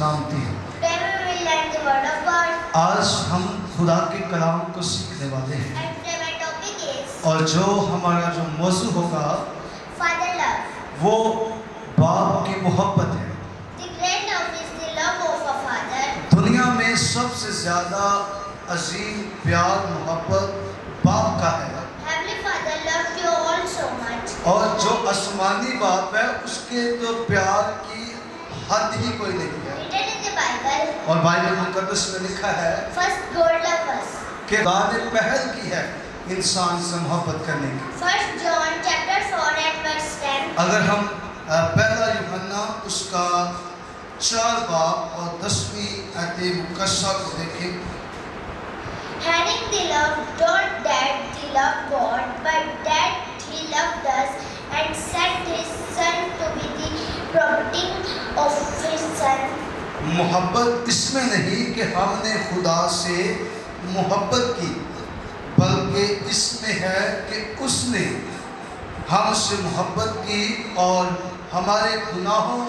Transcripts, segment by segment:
सलामती है। Today we will learn the word of God. आज हम खुदा के कलाम को सीखने वाले हैं And today my topic is और जो हमारा जो मौजू होगा Father love. वो बाप की मोहब्बत है। The great love is the love of a father. दुनिया में सबसे ज़्यादा अजीम प्यार मोहब्बत बाप का है Heavenly Father loved you all so much. और जो आसमानी बाप है उसके तो प्यार की हद ही कोई नहीं है। Written in the Bible, और बाइबल मुकद्दस में लिखा है first God loved us. कि खुदा ने पहल की है इंसान से मोहब्बत करने की। First John chapter 4 and verse 10. अगर हम पहला यूहन्ना उसका 4 बाब और 10वीं आयत मुकद्दसा को देखें। Having the love not that he loved God, but that he loved us and sent his Son to be the prompting of his Son. मोहब्बत इसमें नहीं कि हमने खुदा से मोहब्बत की, बल्कि इसमें है कि उसने हमसे मोहब्बत की और हमारे गुनाहों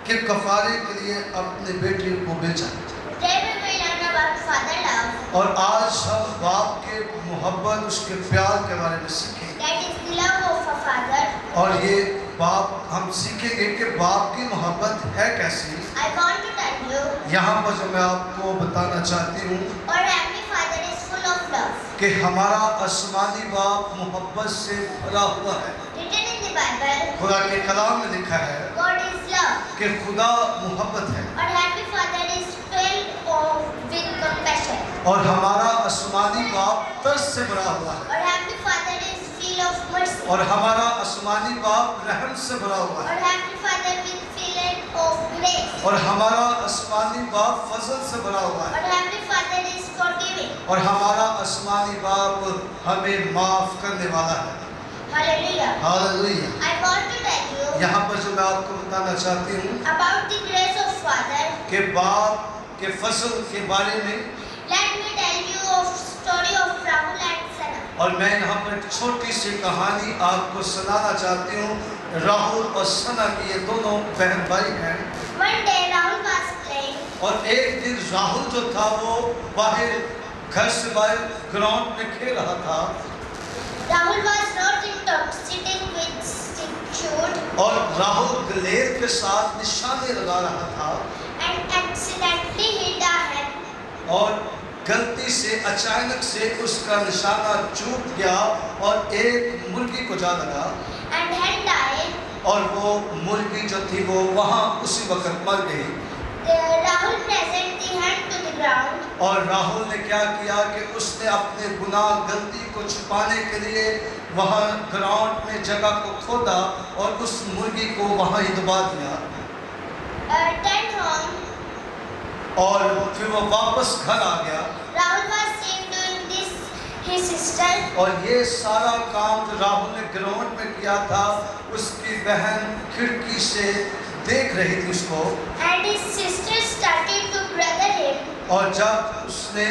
के कफारे के लिए अपने बेटे को बेचा। Today we will learn about Father love. और आज हम बाप के मोहब्बत उसके प्यार के बारे में सीखेंगे That is the love of a father. और ये बाप हम सीखेंगे कि बाप की मोहब्बत है कैसी। I want to tell you, यहाँ पर जो मैं आपको बताना चाहती हूँ our Heavenly Father is full of love. कि हमारा आसमानी बाप मोहब्बत से भरा हुआ है। Written in the Bible, खुदा के कलाम में लिखा है God is love. कि खुदा मोहब्बत है Our Heavenly Father is filled with compassion. और हमारा आसमानी बाप तरस से भरा हुआ है Our Heavenly Father is full of mercy. और हमारा आसमानी बाप रहम से भरा हुआ है Our Heavenly Father is filled of grace. और हमारा आसमानी बाप फजल से भरा हुआ है Our Heavenly Father is forgiving. और हमारा आसमानी बाप हमें माफ करने वाला है। Hallelujah. Hallelujah. I want to tell you यहाँ पर जो मैं आपको बताना चाहती हूँ about the grace of Father. कि बाप के फसल के बारे में, Let me tell you of story of Rahul and Sana. और मैं यहाँ पर एक छोटी सी कहानी आपको सुनाना चाहती हूँ। राहुल और सना की ये दोनों बहन भाई हैं One day Rahul was playing. और एक दिन राहुल जो था वो बाहर घर से बाहर ग्राउंड में खेल रहा था Rahul was not intoxicating with stick और राहुल गलेर के साथ निशाने लगा रहा था and accidentally hit a hen. और गलती से अचानक से उसका निशाना चूक गया और एक मुर्गी को जा लगा And hen died. और वो मुर्गी जो थी वो वहाँ उसी वक्त मर गई। Rahul presented the hen to the ground. और राहुल ने क्या किया कि उसने अपने गुनाह गलती को छुपाने के लिए वहाँ ग्राउंड में जगह को खोदा और उस मुर्गी को वहाँ ही दबा दिया Then home, और फिर वो वापस घर आ गया। Rahul was seen doing this his sister. और ये सारा काम जो राहुल ने ग्राउंड में किया था उसकी बहन खिड़की से देख रही थी उसको And his sister started to brother him. और जब उसने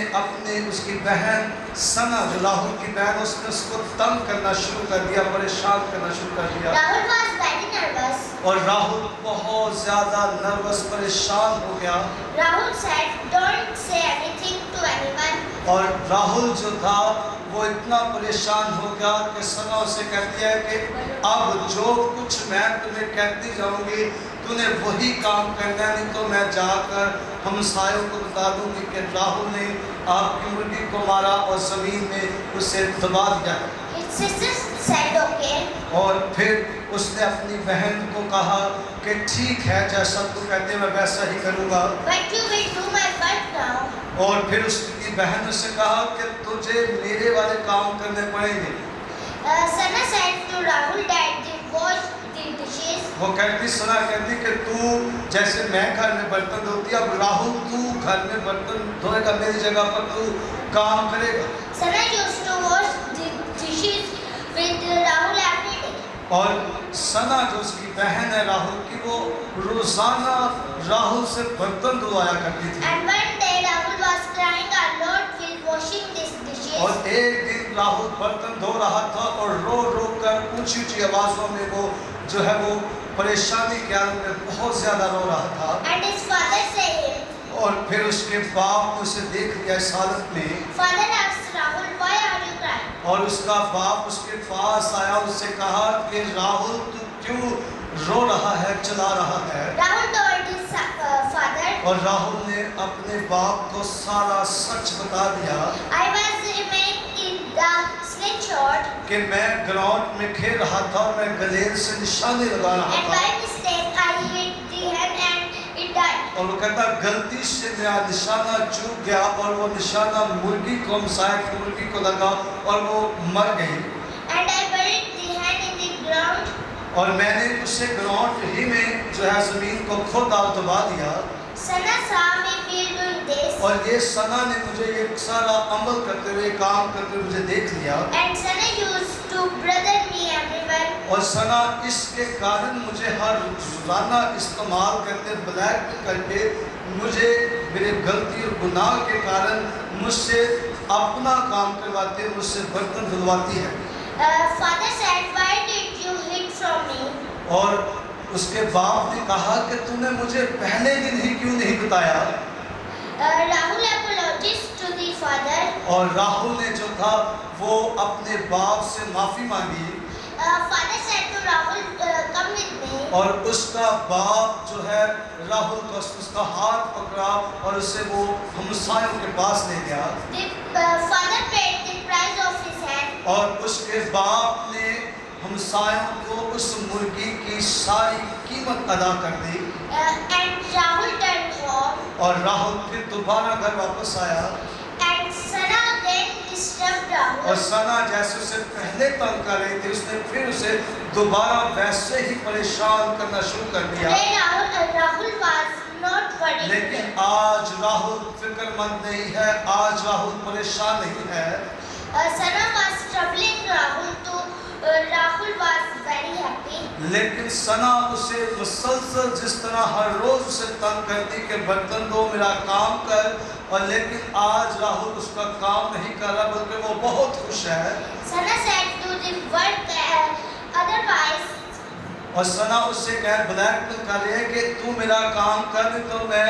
उसकी बहन सना जो राहुल की बहन उसने उसको तंग करना शुरू कर दिया, परेशान करना शुरू कर दिया Rahul was very nervous. और राहुल बहुत ज़्यादा नर्वस परेशान हो गया Rahul said, "Don't say anything to anyone." और राहुल जो था वो इतना परेशान हो गया कि सना उसे कहती है कि अब जो कुछ मैं तुम्हें कहती जाऊंगी तूने वही काम करना, नहीं तो मैं जाकर हमसायों को बता दूंगी कि राहुल ने आपकी मुर्गी को मारा और ज़मीन में उसे दबा दिया। His sister said, "Okay." और फिर उसने अपनी बहन को कहा कि ठीक है जैसा तू कहते मैं वैसा ही करूँगा। But you will do my work now. और फिर उसकी बहन ने उसे कहा कि तुझे मेरे वाले काम करने पड़ेंगे। Sana said to Rahul that they wash the dishes. वो सना कहती कि तू जैसे मैं घर में बर्तन धोती अब राहुल तू घर में बर्तन धोएगा, मेरी जगह पर तू काम करेगा। Sana used to wash the dishes with Rahul every day. और सना जो उसकी बहन है राहुल की वो रोजाना राहुल से बर्तन धुलवाया करती थी। And one day Rahul was crying a lot while washing these dishes. और एक दिन राहुल बर्तन धो रहा था और रो रो कर ऊंची ऊंची आवाजों में वो जो है वो परेशानी के आलम में बहुत ज्यादा रो रहा था। And his father said him, और फिर उसके बाप ने उसे देख लिया इस हालत में, Father asked Rahul, why are you crying? और उसका बाप उसके पास आया, उससे कहा कि राहुल तू क्यों रो रहा है, चिल्ला रहा है। Rahul told his father, और राहुल ने अपने बाप को सारा सच बता दिया I was remained in the slingshot कि मैं ग्राउंड में खेल रहा था और मैं गलेल से निशाने लगा रहा and था। by mistake I hit the hen and it died. और वो कहता गलती से मेरा निशाना चूक गया और वो निशाना मुर्गी को, हमसाया की मुर्गी को लगा और वो मर गई। And I buried the hen in the ground. और मैंने उसे ग्राउंड ही में जो है जमीन को खोदा और दबा दिया। Sana saw me while doing this, और ये सना ने मुझे ये सारा अमल करते हुए, काम करते हुए मुझे देख लिया। and Sana used to brother me everywhere. और सना इसके कारण मुझे हर रोजाना इस्तेमाल करते, ब्लैक करके मुझे मेरे गलती और गुनाह के कारण मुझसे अपना काम करवाते, मुझसे बर्तन धुलवाती है। Father said, why did you hid from me? और उसके बाप ने कहा कि तूने मुझे पहले दिन ही क्यों नहीं बताया। Rahul apologized to the father. और राहुल ने जो था वो अपने बाप से माफी मांगी। Father said to Rahul, come with me. और उसका बाप जो है राहुल को उसका हाथ पकड़ा और उसे वो हमसायों के पास ले गया। The father paid the price of his hand. और उसके बाप ने हमसायों को उस मुर्गी की सारी कीमत अदा कर दी। And Rahul turned home. और राहुल फिर दोबारा घर वापस आया। And Sana again disturbed Rahul. और सना जैसे उसे पहले तंग कर रही थी, उसने फिर उसे दोबारा वैसे ही परेशान करना शुरू कर दिया। Today Rahul was not worried. लेकिन आज राहुल फिक्रमंद नहीं है, आज राहुल परेशान नहीं है। Sana was troubling Rahul too. Rahul was very happy. लेकिन सना उसे मुसलसल जिस तरह हर रोज उसे तंग करती कि बर्तन दो, मेरा काम कर, और लेकिन आज राहुल उसका काम नहीं कर रहा, बल्कि वो बहुत खुश है। Sana said, do the work, otherwise. और सना उससे कह ब्लैकमेल कर रही है कि तू मेरा काम कर, नहीं तो मैं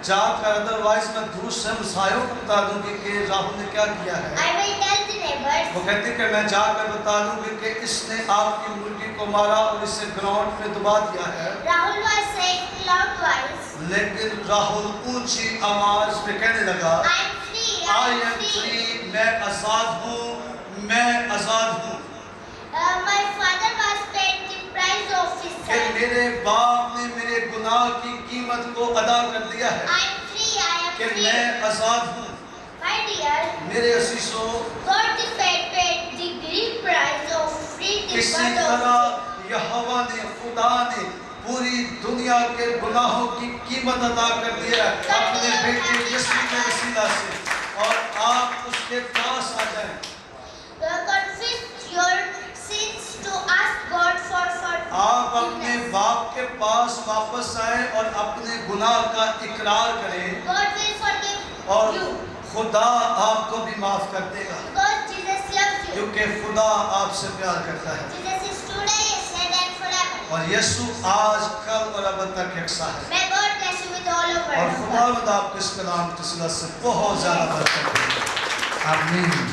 जाकर अदरवाइज मैं दूसरे हमसायों को बता दूंगी कि राहुल ने क्या किया है। I will tell the neighbors. वो कहती कि मैं जाकर बता दूंगी कि इसने आपकी मुर्गी को मारा और इसे ग्राउंड में दबा दिया है। Rahul was saying loudwise, लेकिन राहुल ऊंची आवाज में कहने लगा, I am free, I I am am free. Free, मैं आजाद हूँ, मैं आजाद हूँ। My father was paid the price of his कि son. मेरे बाप ने मेरे गुनाह की कीमत को अदा कर दिया है, I am free, I am कि free. मैं आजाद हूँ। My dear, मेरे असीसों, God the paid the great price of free the इसी birth of तरह यहोवा ने, खुदा ने पूरी दुनिया के गुनाहों की कीमत अदा कर दिया है अपने बेटे यीशु के वसीला से। और आप उसके पास आ जाएं, confess your sins to ask God for आप अपने forgiveness. बाप के पास वापस आए और अपने गुनाह का इकरार करें, God will forgive और you खुदा आपको भी माफ कर देगा, because Jesus loves you. क्योंकि खुदा आपसे प्यार करता है। Jesus is today, yesterday and forever. और यीशु आज, कल और अब तक यकसा है। May God bless you with all your और words. खुदावंद आपको इस कलाम की वसीला से बहुत ज्यादा बरकत दे। आमीन।